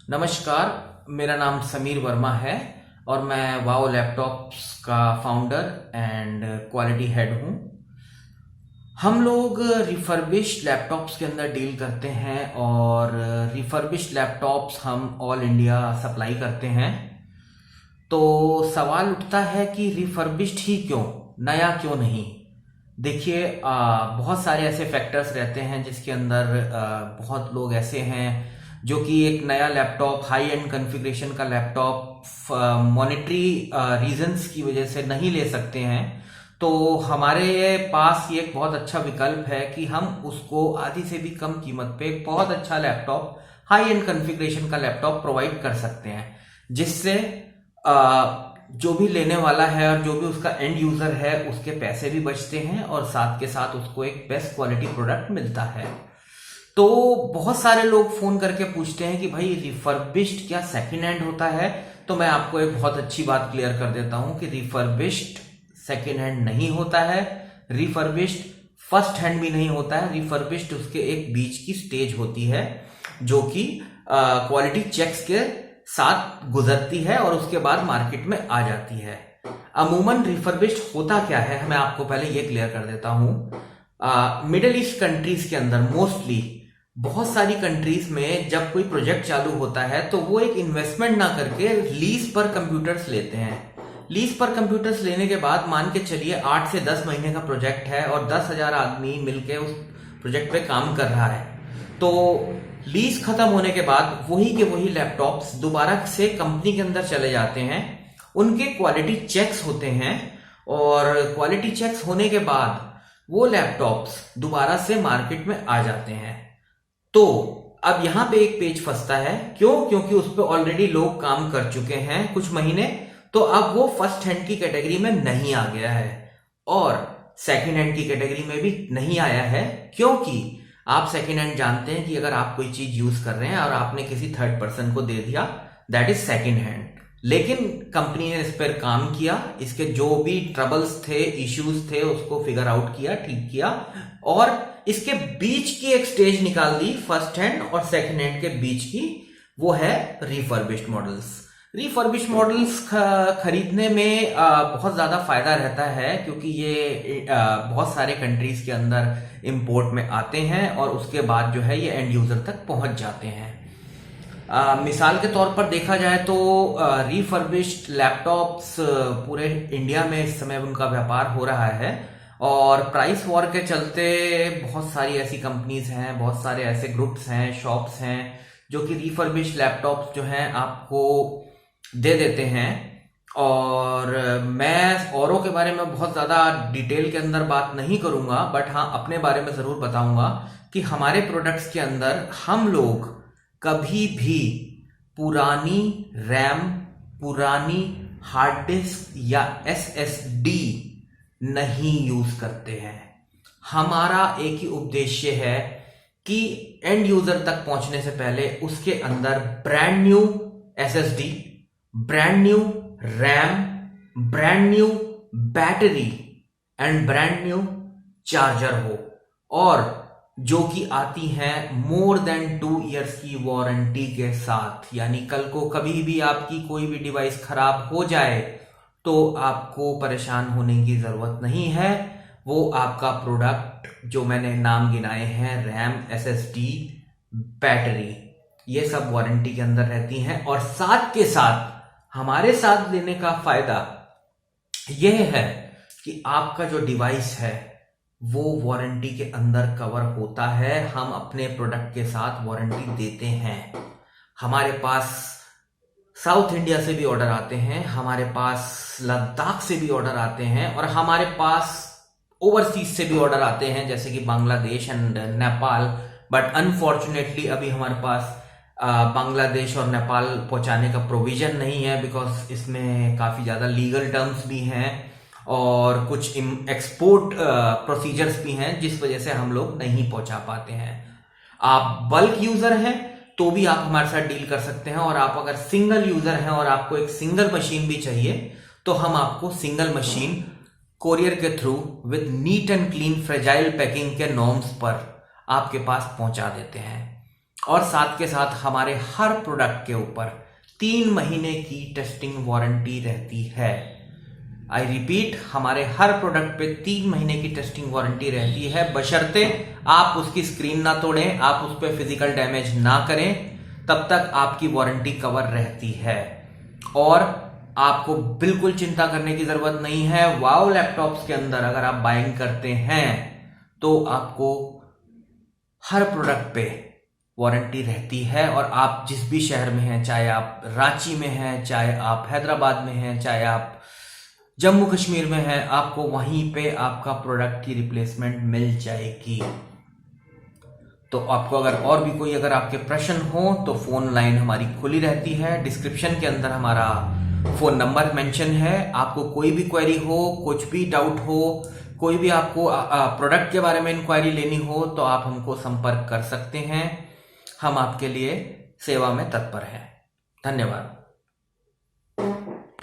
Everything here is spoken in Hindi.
नमस्कार, मेरा नाम समीर वर्मा है और मैं वाओ लैपटॉप्स का फाउंडर एंड क्वालिटी हेड हूँ। हम लोग रिफर्बिश्ड लैपटॉप्स के अंदर डील करते हैं और रिफर्बिश्ड लैपटॉप्स हम ऑल इंडिया सप्लाई करते हैं। तो सवाल उठता है कि रिफर्बिश्ड ही क्यों, नया क्यों नहीं। देखिए, बहुत सारे ऐसे फैक्टर्स रहते हैं जिसके अंदर बहुत लोग ऐसे हैं जो कि एक नया लैपटॉप, हाई एंड कॉन्फ़िगरेशन का लैपटॉप मॉनेटरी रीजंस की वजह से नहीं ले सकते हैं। तो हमारे पास ये एक बहुत अच्छा विकल्प है कि हम उसको आधी से भी कम कीमत पे एक बहुत अच्छा लैपटॉप, हाई एंड कॉन्फ़िगरेशन का लैपटॉप प्रोवाइड कर सकते हैं, जिससे जो भी लेने वाला है और जो भी उसका एंड यूजर है उसके पैसे भी बचते हैं और साथ के साथ उसको एक बेस्ट क्वालिटी प्रोडक्ट मिलता है। तो बहुत सारे लोग फोन करके पूछते हैं कि भाई रिफर्बिश्ड क्या सेकंड हैंड होता है। तो मैं आपको एक बहुत अच्छी बात क्लियर कर देता हूं कि रिफर्बिश्ड सेकंड हैंड नहीं होता है, रिफर्बिश्ड फर्स्ट हैंड भी नहीं होता है। रिफर्बिश्ड उसके एक बीच की स्टेज होती है जो कि क्वालिटी चेक्स के साथ गुजरती है और उसके बाद मार्केट में आ जाती है। अमूमन रिफर्बिश्ड होता क्या है, मैं आपको पहले ये क्लियर कर देता हूं। मिडिल ईस्ट कंट्रीज के अंदर मोस्टली, बहुत सारी कंट्रीज में जब कोई प्रोजेक्ट चालू होता है तो वो एक इन्वेस्टमेंट ना करके लीज पर कंप्यूटर्स लेते हैं। लीज पर कंप्यूटर्स लेने के बाद मान के चलिए 8 से 10 महीने का प्रोजेक्ट है और 10,000 आदमी मिलके उस प्रोजेक्ट पे काम कर रहा है। तो लीज खत्म होने के बाद वही के वही लैपटॉप्स दोबारा से कंपनी के अंदर चले जाते हैं, उनके क्वालिटी चेक्स होते हैं और क्वालिटी चेक्स होने के बाद वो लैपटॉप्स दोबारा से मार्केट में आ जाते हैं। तो अब यहां पे एक पेज फंसता है, क्योंकि उस पर ऑलरेडी लोग काम कर चुके हैं कुछ महीने, तो अब वो फर्स्ट हैंड की कैटेगरी में नहीं आ गया है और सेकंड हैंड की कैटेगरी में भी नहीं आया है। क्योंकि आप सेकंड हैंड जानते हैं कि अगर आप कोई चीज यूज कर रहे हैं और आपने किसी थर्ड पर्सन को दे दिया, दैट इज सेकंड हैंड। लेकिन कंपनी ने इस पर काम किया, इसके जो भी ट्रबल्स थे, इश्यूज थे, उसको फिगर आउट किया, ठीक किया और इसके बीच की एक स्टेज निकाल दी फर्स्ट हैंड और सेकंड हैंड के बीच की, वो है रिफर्बिश्ड मॉडल्स। रिफर्बिश्ड मॉडल्स खरीदने में बहुत ज्यादा फायदा रहता है क्योंकि ये बहुत सारे कंट्रीज के अंदर इंपोर्ट में आते हैं और उसके बाद जो है ये एंड यूजर तक पहुंच जाते हैं। मिसाल के तौर पर देखा जाए तो रिफर्बिश्ड लैपटॉप्स पूरे इंडिया में इस समय उनका व्यापार हो रहा है और प्राइस वॉर के चलते बहुत सारी ऐसी कंपनीज हैं, बहुत सारे ऐसे ग्रुप्स हैं, शॉप्स हैं जो कि रिफर्बिश्ड लैपटॉप्स जो हैं आपको दे देते हैं। और मैं औरों के बारे में बहुत ज्यादा डिटेल के अंदर बात नहीं करूंगा, बट हाँ अपने बारे में जरूर बताऊंगा कि हमारे प्रोडक्ट्स के अंदर हम लोग कभी भी पुरानी रैम, पुरानी हार्ड डिस्क या एसएसडी नहीं यूज करते हैं। हमारा एक ही उद्देश्य है कि एंड यूजर तक पहुंचने से पहले उसके अंदर brand new SSD, brand new RAM, brand new battery and brand new charger हो और जो कि आती हैं मोर देन 2 इयर्स की वारंटी के साथ। यानी कल को कभी भी आपकी कोई भी डिवाइस खराब हो जाए तो आपको परेशान होने की जरूरत नहीं है। वो आपका प्रोडक्ट जो मैंने नाम गिनाए हैं, रैम, एसएसडी, बैटरी, ये सब वारंटी के अंदर रहती हैं। और साथ के साथ हमारे साथ लेने का फायदा यह है कि आपका जो डिवाइस है वो वारंटी के अंदर कवर होता है। हम अपने प्रोडक्ट के साथ वारंटी देते हैं। हमारे पास साउथ इंडिया से भी ऑर्डर आते हैं, हमारे पास लद्दाख से भी ऑर्डर आते हैं और हमारे पास ओवरसीज से भी ऑर्डर आते हैं जैसे कि Bangladesh and Nepal. But unfortunately अभी हमारे पास बांग्लादेश और नेपाल पहुंचाने का प्रोविजन नहीं है, बिकॉज इसमें काफी ज्यादा लीगल टर्म्स भी हैं और कुछ एक्सपोर्ट प्रोसीजर्स भी हैं जिस वजह से हम लोग नहीं पहुंचा पाते हैं। आप बल्क यूजर हैं तो भी आप हमारे साथ डील कर सकते हैं और आप अगर सिंगल यूजर हैं और आपको एक सिंगल मशीन भी चाहिए तो हम आपको सिंगल मशीन कोरियर के through with neat and clean fragile packing के नॉर्म्स पर आपके पास पहुंचा देते हैं। और साथ के साथ हमारे हर प्रोडक्ट के ऊपर 3 महीने की टेस्टिंग वारंटी रहती है। आई रिपीट, हमारे हर प्रोडक्ट पे 3 महीने की टेस्टिंग वारंटी रहती है, बशर्ते आप उसकी स्क्रीन ना तोड़ें, आप उस पर फिजिकल डैमेज ना करें, तब तक आपकी वारंटी कवर रहती है। और आपको बिल्कुल चिंता करने की जरूरत नहीं है। वाओ लैपटॉप्स के अंदर अगर आप बाइंग करते हैं तो आपको हर प्रोडक्ट पे वारंटी रहती है। और आप जिस भी शहर में हैं, चाहे आप रांची में हैं, चाहे आप हैदराबाद में हैं, चाहे आप जम्मू कश्मीर में हैं, आपको वहीं पे आपका प्रोडक्ट की रिप्लेसमेंट मिल जाएगी। तो आपको और भी कोई अगर आपके प्रश्न हो तो फोन लाइन हमारी खुली रहती है। डिस्क्रिप्शन के अंदर हमारा फोन नंबर मेंशन है। आपको कोई भी क्वेरी हो, कुछ भी डाउट हो, कोई भी आपको प्रोडक्ट के बारे में इंक्वायरी लेनी हो तो आप हमको संपर्क कर सकते हैं। हम आपके लिए सेवा में तत्पर हैं। धन्यवाद।